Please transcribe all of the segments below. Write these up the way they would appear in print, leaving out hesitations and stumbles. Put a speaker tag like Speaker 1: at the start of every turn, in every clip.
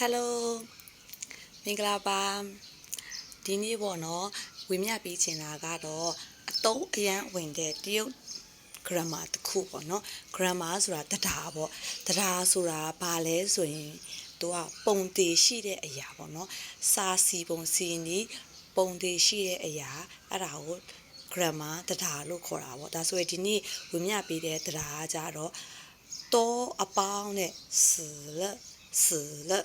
Speaker 1: Hello မင်္ဂလာပါဒီနေ့ပေါ့နော်ဝေမျှပေးချင်တာကတော့အသုံးအရန်ဝင်တဲ့တရုတ် grammar တစ်ခုပေါ့နော် grammar ဆိုတာတရားပေါ့တရားဆိုတာဘာလဲဆိုရင်သူကပုံတည်ရှိတဲ့အရာပေါ့နော်စာစီပုံစီနီးပုံတည်ရှိတဲ့အရာအဲ့ဒါကို grammar တရားလို့ခေါ်တာပေါ့ဒါဆိုရင်ဒီနေ့ဝေမျှပေးတဲ့တရားကြတော့多အပေါင်းနဲ့死了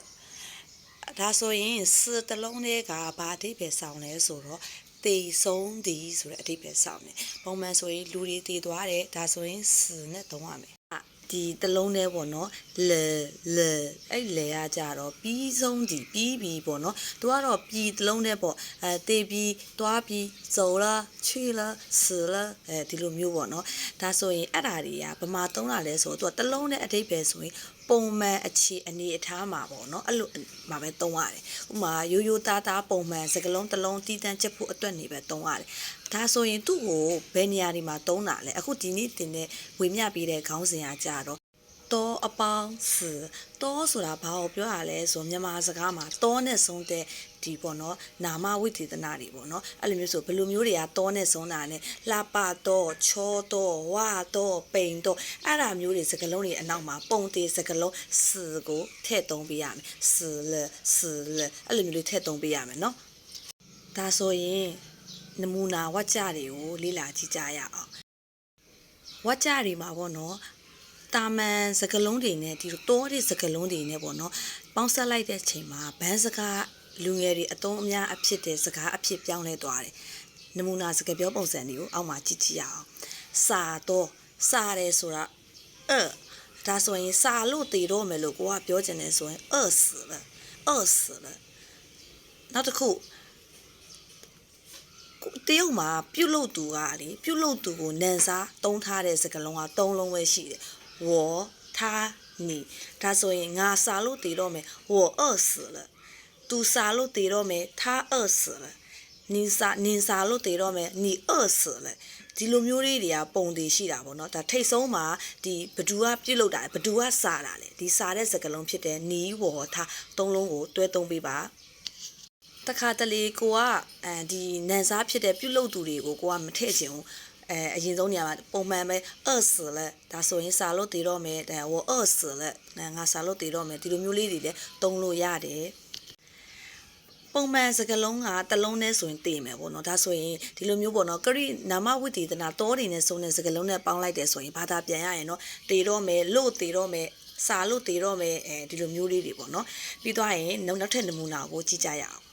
Speaker 1: ဒါဆိုရင်စတလုံးလေးကဘာအဓိပ္ပာယ်ဆောင်လဲဆိုတော့သေဆုံးသည်ဆိုတဲ့အဓိပ္ပာယ်ဆောင်တယ်ပုံမှန်ဆိုရင်လူတွေသေသွားတယ်ဒါဆိုရင်စနဲ့သုံးရမယ်ဒီတလုံးလေးပေါ့နော်လေအဲ့လေကကြတော့ပြီးဆုံးသည်ပြီးပြီပေါ့နော်သူကတော့ပြီးတလုံးလေးပေါ့သေပြီးသွားပြီး走了去了死了ဒီလိုမျိုးပေါ့နော်ဒါဆိုရင်အဲ့ဓာတွေကဘယ်မှာသုံးတာလဲဆိုတော့သူကတလုံးနဲ့အဓိပ္ပာယ်ဆိုရင်ပုံမှန်အခြေအနေအထားမှာပေါ့နော်အဲ့လိုမှာပဲသုံးရတယ်ဥပမာရိုးရိုးသားသားပုံမှန်စကလုံးတစ်လုံးတီးတန်းချက်ဖို့အတွက်နေပဲသုံးရတယ်ဒါဆိုရင်သူ့ကိုဘယ်နေရာဒီမှာသုံးတာလဲအခုဒီနေ့တင်တဲ့ဝေမျှပေးတဲ့ခေါင်းစဉ်ကကြတော့多အပေါင်း多ဆိုတာဘာကိုပြောရလဲဆိုမြန်မာစကားမှာ多နဲ့ဆုံးတဲ့ဒီပေါ့နော်နာမဝိသေသနာတွေပေါ့နော်အဲ့လိုမျိုးဆိုဘယ်လိုမျိုးတွေက多နဲ့ဆုံးတာလဲလှပ多ချော多ဝ多ပိန်多အဲ့ဒါမျိုးတွေစကားလုံးတွေအနောက်မှာပုံသေးစကားလုံးကိုထည့်သုံးပေးရမယ်leအဲ့လိုမျိုးတွေထည့်သုံးပေးရမယ်နော်ဒါဆိုရင်နမူနာဝါကြတွေကိုလေ့လာကြည့်ကြရအောင်ဝါကြတွေမှာပေါ့နော်တာမန်စကလုံးတွေနဲ့ဒီတိုးတဲ့စကလုံးတွေနဲ့ပေါ့နော်ပေါင်းဆက်လိုက်တဲ့ချိန်မှာဘန်းစကားလူငယ်တွေအသုံးအများအဖြစ်တဲ့စကားအဖြစ်ပြောင်းလဲသွားတယ်နမူနာစကားပြောပုံစံတွေကိုအောက်မှာကြည့်ကြည့်ရအောင်စာတော့စာတယ်ဆိုတာဒါဆိုရင်စာလို့တည်တော့မယ်လို့ကိုကပြောချင်တယ်ဆိုရင်死了နောက်တစ်ခုတရုတ်မှာပြုတ်လုတ်သူကလေပြုတ်လုတ်သူကိုနန်စားသုံးထားတဲ့စကားလုံးက၃လုံးပဲရှိတယ်我他你ဒါဆိုရင်ငါစားလို့တည်တော့မယ်我饿死了သူစားလို့တည်တော့မယ်他饿死了နင်စားလို့တည်တော့မယ်你饿死了ဒီလိုမျိုးလေးတွေကပုံတည်ရှိတာပေါ့နော်ဒါထိတ်ဆုံးမှာဒီဘဒူကပြုတ်လုတ်တာဘဒူကစားတာလေဒီစားတဲ့စကားလုံးဖြစ်တဲ့နီးဝေါ်他၃လုံးကိုတွဲသုံးပေးပါတခါတလေကိုကဒီနန်စားဖြစ်တဲ့ပြုတ်လုတ်သူတွေကိုကိုကမထည့်ချင်ဘူးအရင်ဆုံးနေရာမှာပုံမှန်ပဲ死了ဒါဆိုရင်စားလို့တည်တော့မယ်我死了ငါစားလို့တည်တော့မယ်ဒီလိုမျိုးလေးတွေလည်းသုံးလို့ရတယ်ပုံမှန်စကားလုံးကတလုံးနဲ့ဆိုရင်တည်မယ်ပေါ့နော်ဒါဆိုရင်ဒီလိုမျိုးပေါ့နော်ကရိနာမဝိသေသနာတောတွေနဲ့စုံတဲ့စကားလုံးနဲ့ပေါင်းလိုက်တယ်ဆိုရင်ဘာသာပြန်ရရင်နော်တည်တော့မယ်လို့တည်တော့မယ်စားလို့တည်တော့မယ်ဒီလိုမျိုးလေးတွေပေါ့နော်ပြီးသွားရင်နောက်ထပ်နမူနာကိုကြည့်ကြရအောင်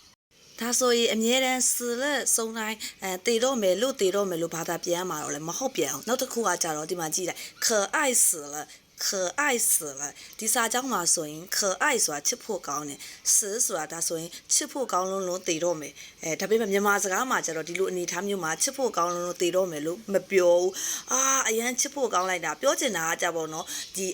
Speaker 1: ဒါဆိုရင်အမြဲတမ်း死了စုံတိုင်းတည်တော့မယ်လို့တည်တော့မယ်လို့ဘာသာပြန်ရမှာတော့လည်းမဟုတ်ပြန်အောင်နောက်တစ်ခုကကြတော့ဒီမှာကြည့်လိုက်可爱死了可爱死了ဒီစာကြောင်းမှာဆိုရင်可爱ဆိုတာချစ်ဖို့ကောင်းတယ်死ဆိုတာဒါဆိုရင်ချစ်ဖို့ကောင်းလုံးတည်တော့မယ်ဒါပေမဲ့မြန်မာစကားမှာကျတော့ဒီလိုအနေထားမျိုးမှာချစ်ဖို့ကောင်းလုံးတည်တော့မယ်လို့မပြောဘူးအရန်ချစ်ဖို့ကောင်းလိုက်တာပြောချင်တာကကြပေါ့နော်ဒီ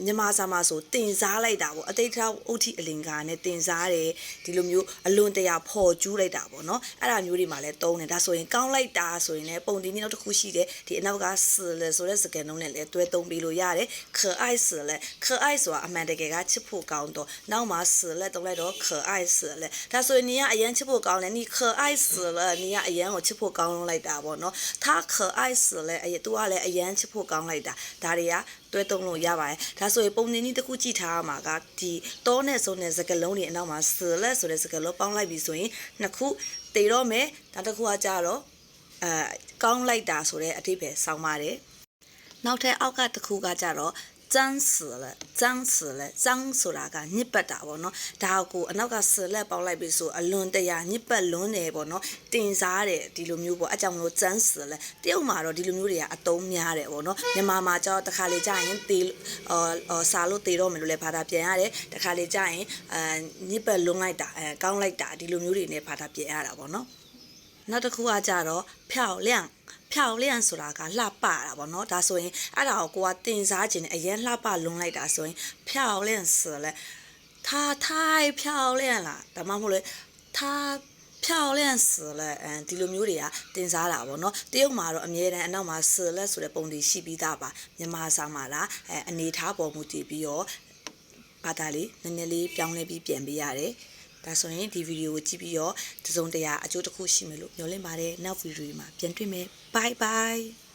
Speaker 1: မြန်မာစာမှာဆိုတင်စားလိုက်တာပေါ့အတိတ်ထောက်ဥထိအလင်္ကာနဲ့တင်စားတယ်ဒီလိုမျိုးအလွန်တရာဖော်ကျူးလိုက်တာပေါ့နော်အဲ့ဒါမျိုးတွေမှာလည်းတုံးတယ်ဒါဆိုရင်ကောင်းလိုက်တာဆိုရင်လည်းပုံတင်မျိုးတစ်ခုရှိတယ်ဒီအနောက်က死了ဆိုတဲ့စကားလုံးနဲ့လည်းတွဲသုံးပြီးလို့ရတယ်可爱死了可爱ဆိုတာအမှန်တကယ်ကချစ်ဖို့ကောင်းတော့နောက်မှာ死了တုံးလိုက်တော့可爱死了ဒါဆိုရင်你ကအရန်ချစ်ဖို့ကောင်းတယ်你可爱死了你ကအရန်ကိုချစ်ဖို့ကောင်းလုံးလိုက်တာပေါ့နော်他可爱死了သူကလည်းအရန်ချစ်ဖို့ကောင်းလိုက်တာဒါတွေကတွဲသုံးလို့ရပါတယ်ဒါဆိုရင်ပုံနေနည်းတစ်ခုကြည့်ထားရမှာကဒီတောနဲ့စုံတဲ့စကားလုံးတွေအနောက်မှာ死了ဆိုတဲ့စကားလုံးပေါင်းလိုက်ပြီဆိုရင်နှစ်ခုတည်တော့မယ်ဒါတစ်ခုကကြတော့ကောင်းလိုက်တာဆိုတဲ့အဓိပ္ပာယ်ဆောင်ပါတယ်နောက်ထပ်အောက်ကတစ်ခုကကြတော့脏死了ဆိုတာကညစ်ပတ်တာပေါ့နော်ဒါကိုအနောက်ကဆလက်ပေါက်လိုက်ပြီဆိုအလွန်တရာညစ်ပတ်လွန်းတယ်ပေါ့နော်တင်စားတယ်ဒီလိုမျိုးပေါ့အကြောင်းမလို့脏死了တရုတ်မှာတော့ဒီလိုမျိုးတွေကအတုံးများတယ်ပေါ့နော်မြန်မာမှာကျတော့တစ်ခါလေကြာရင်တေစာလို့တေတော့မယ်လို့လည်းဘာသာပြန်ရတယ်တစ်ခါလေကြာရင်ညစ်ပတ်လွန်းလိုက်တာကောင်းလိုက်တာဒီလိုမျိုးတွေနဲ့ဘာသာပြန်ရတာပေါ့နော်နောက်တစ်ခုကကြတော့漂亮ဆိုတာကလှပတာပေါ့နော်ဒါဆိုရင်အဲ့ဒါကိုကတင်စားခြင်းနဲ့အရင်လှပလွန်လိုက်တာဆိုရင်漂亮死了她太漂亮了ဒါမှမဟုတ်လေ她漂亮死了ဒီလိုမျိုးတွေကတင်စားတာပေါ့နော်တရုတ်မှာတော့အမြဲတမ်းအနောက်မှာ死了ဆိုတဲ့ပုံတွေရှိပြီးသားပါမြန်မာစာမှာလားအနေထားပေါ်မူတည်ပြီးတော့ ဘာသာလေးနည်းနည်းလေးပြောင်းလဲပြီးပြန်ပေးရတယ်ဒါဆိုရင်ဒီဗီဒီယိုကိုကြည့်ပြီးတော့တစုံတရာအကျိုးတစ်ခုရှိမယ်လို့မျှော်လင့်ပါတယ်နောက်ဗီဒီယိုမှာပြန်တွေ့မယ် bye bye